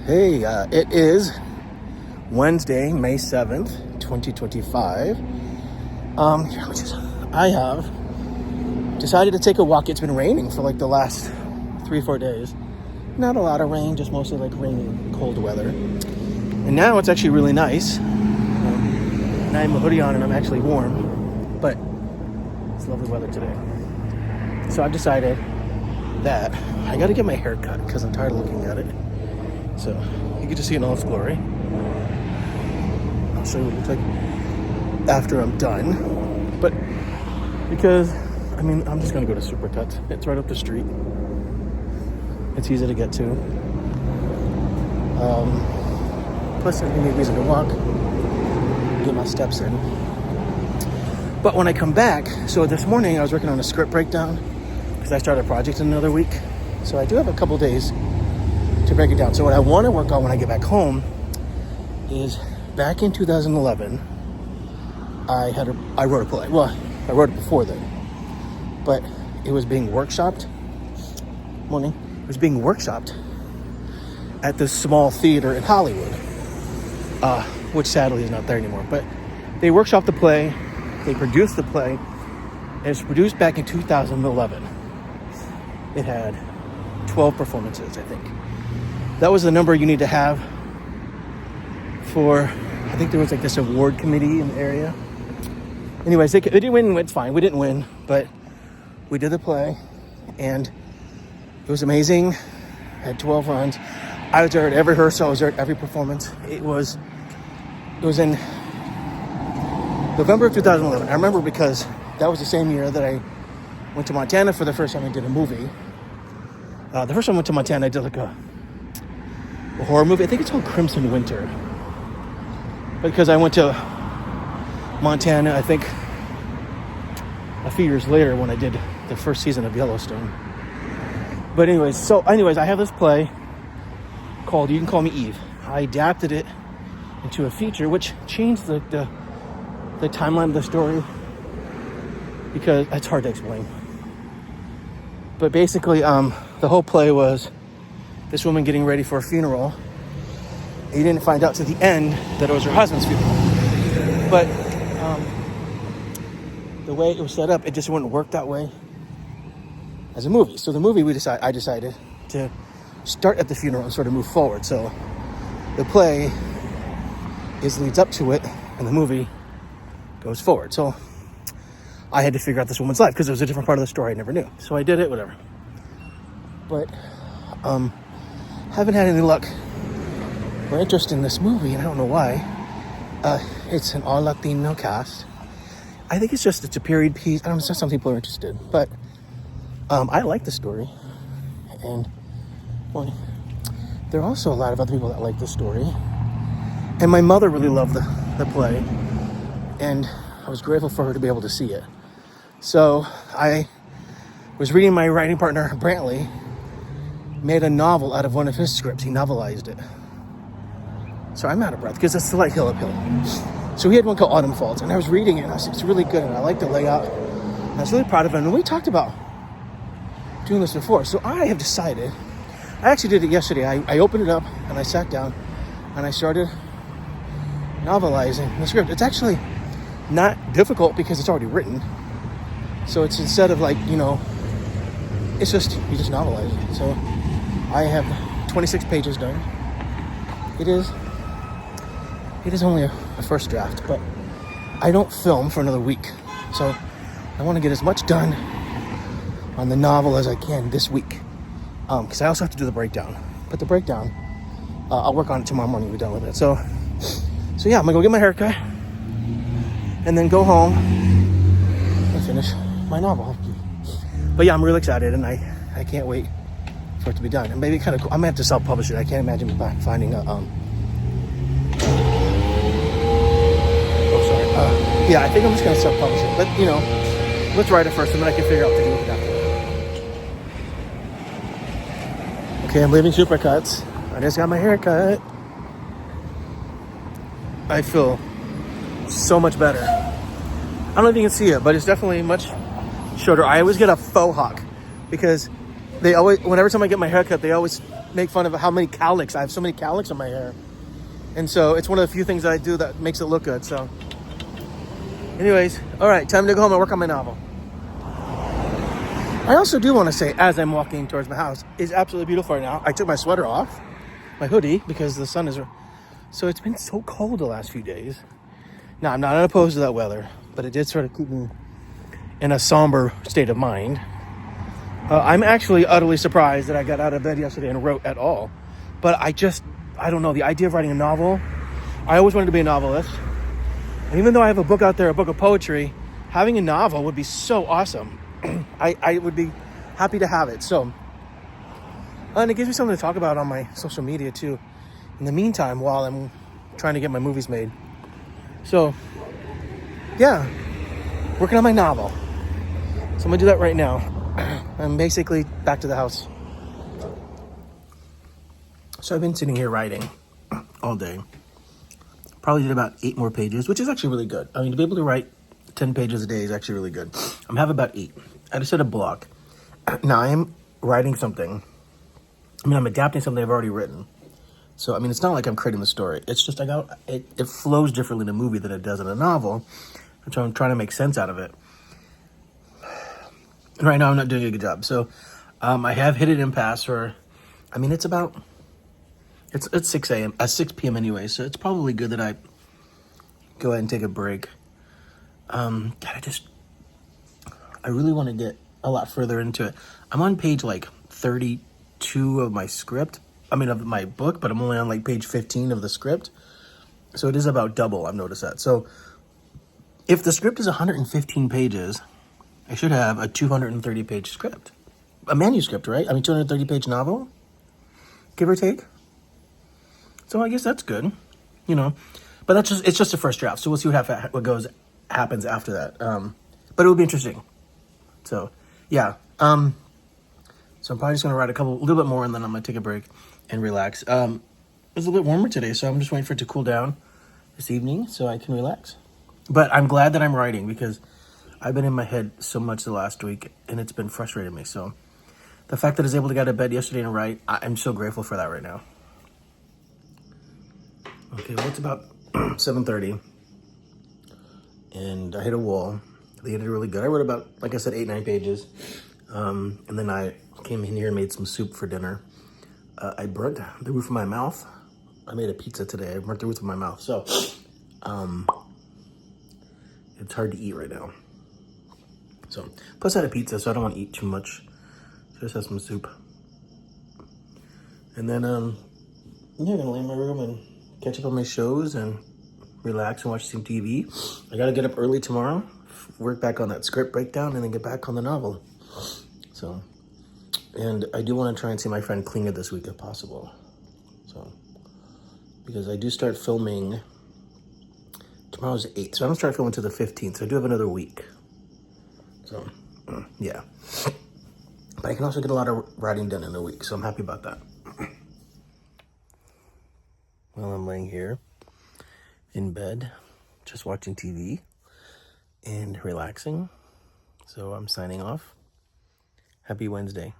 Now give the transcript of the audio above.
Hey, it is Wednesday, May 7th, 2025. I have decided to take a walk. It's been raining for like the last 3-4 days. Not a lot of rain, just mostly like rainy, cold weather. And now it's actually really nice. And I have a hoodie on and I'm actually warm, but it's lovely weather today. So I've decided that I got to get my hair cut because I'm tired of looking at it. So you get to see it in all its glory. I'll show you what it looks like after I'm done. But because, I'm just going to go to Supercuts. It's right up the street. It's easy to get to. Plus, it gives me a reason to walk, get my steps in. But when I come back, so this morning I was working on a script breakdown because I started a project in another week. So I do have a couple days to break it down. So what I want to work on when I get back home is back in 2011, I wrote a play. Well, I wrote it before then, but it was being workshopped. It was being workshopped at this small theater in Hollywood, which sadly is not there anymore. But they workshopped the play, they produced the play, and it was produced back in 2011. It had 12 performances, I think. That was the number you need to have for, I think there was like this award committee in the area. Anyways, they didn't win, it's fine. We didn't win, but we did the play and it was amazing. I had 12 runs. I was there at every rehearsal, I was there at every performance. It was in November of 2011. I remember because that was the same year that I went to Montana for the first time I did a movie. The first time I went to Montana, I did like a horror movie. I think it's called Crimson Winter. Because I went to Montana, I think, a few years later when I did the first season of Yellowstone. But anyways, I have this play called You Can Call Me Eve. I adapted it into a feature, which changed the timeline of the story because it's hard to explain. But basically, the whole play was this woman getting ready for a funeral. You didn't find out to the end that it was her husband's funeral. But the way it was set up, it just wouldn't work that way as a movie. So the movie, I decided to start at the funeral and sort of move forward. So the play leads up to it, and the movie goes forward. So I had to figure out this woman's life because it was a different part of the story I never knew. So I did it, whatever. But haven't had any luck or interest in this movie, and I don't know why. It's an all Latino cast. I think it's a period piece. I don't know, some people are interested, but I like the story, and there are also a lot of other people that like the story. And my mother really loved the play, and I was grateful for her to be able to see it. So I was reading my writing partner, Brantley, made a novel out of one of his scripts. He novelized it. So I'm out of breath because it's like Hill Uphill. So he had one called Autumn Falls, and I was reading it, and it's really good, and I like the layout. And I was really proud of it, and we talked about doing this before. So I have decided, I actually did it yesterday. I opened it up, and I sat down, and I started novelizing the script. It's actually not difficult because it's already written. So it's instead of it's just, you just novelize it. So I have 26 pages done. It is only a first draft, but I don't film for another week. So I want to get as much done on the novel as I can this week. Because I also have to do the breakdown. But the breakdown, I'll work on it tomorrow morning. We're done with it. So yeah, I'm going to go get my haircut and then go home and finish my novel. But yeah, I'm really excited, and I can't wait for it to be done. And maybe kind of cool. I'm going to have to self-publish it. I can't imagine finding a... yeah, I think I'm just going to self-publish it. But, let's write it first, and then I can figure out what to do with it after. Okay, I'm leaving Supercuts. I just got my hair cut. I feel so much better. I don't know if you can see it, but it's definitely much shorter. I always get a faux hawk because They always, whenever time I get my hair cut, they always make fun of how many cowlicks. I have so many cowlicks on my hair. And so it's one of the few things that I do that makes it look good. So anyways, all right, time to go home and work on my novel. I also do want to say, as I'm walking towards my house, it's absolutely beautiful right now. I took my sweater off, my hoodie, because the sun is... So it's been so cold the last few days. Now, I'm not opposed to that weather, but it did sort of keep me in a somber state of mind. I'm actually utterly surprised that I got out of bed yesterday and wrote at all. But I don't know, the idea of writing a novel, I always wanted to be a novelist. And even though I have a book out there, a book of poetry, having a novel would be so awesome. I would be happy to have it. So, and it gives me something to talk about on my social media too. In the meantime, while I'm trying to get my movies made. So, yeah, working on my novel. So I'm gonna do that right now. I'm basically back to the house. So I've been sitting here writing all day. Probably did about 8 more pages, which is actually really good. I mean, to be able to write 10 pages a day is actually really good. I'm having about 8. I just set a block. Now I'm writing something. I mean, I'm adapting something I've already written. So, I mean, it's not like I'm creating the story. It's just it flows differently in a movie than it does in a novel. And so I'm trying to make sense out of it. And right now I'm not doing a good job. So I have hit an impasse where, I mean, it's 6 a.m. 6 p.m. anyway. So it's probably good that I go ahead and take a break. God, I really want to get a lot further into it. I'm on page like 32 of my script. I mean, of my book, but I'm only on like page 15 of the script. So it is about double, I've noticed that. So if the script is 115 pages, I should have a 230-page script. A manuscript, right? I mean, 230-page novel, give or take. So I guess that's good, you know. But it's just a first draft. So we'll see what happens after that. But it will be interesting. So, yeah. So I'm probably just going to write a little bit more, and then I'm going to take a break and relax. It's a little bit warmer today, so I'm just waiting for it to cool down this evening so I can relax. But I'm glad that I'm writing because I've been in my head so much the last week, and it's been frustrating me. So the fact that I was able to get out of bed yesterday and write, I'm so grateful for that right now. Okay, well, it's about 7:30, and I hit a wall. They did really good. I wrote about, like I said, 8-9 pages. And then I came in here and made some soup for dinner. I burnt the roof of my mouth. I made a pizza today. I burnt the roof of my mouth. So, it's hard to eat right now. So, plus I had a pizza, so I don't want to eat too much. So just have some soup. And then, I'm gonna lay in my room and catch up on my shows and relax and watch some TV. I gotta get up early tomorrow, work back on that script breakdown, and then get back on the novel. So, and I do want to try and see my friend Klinger this week if possible. So, because I do start filming, tomorrow's the 8th, so I don't start filming until the 15th, so I do have another week. So, yeah. But I can also get a lot of writing done in a week, so I'm happy about that. Well, I'm laying here in bed, just watching TV and relaxing. So I'm signing off. Happy Wednesday.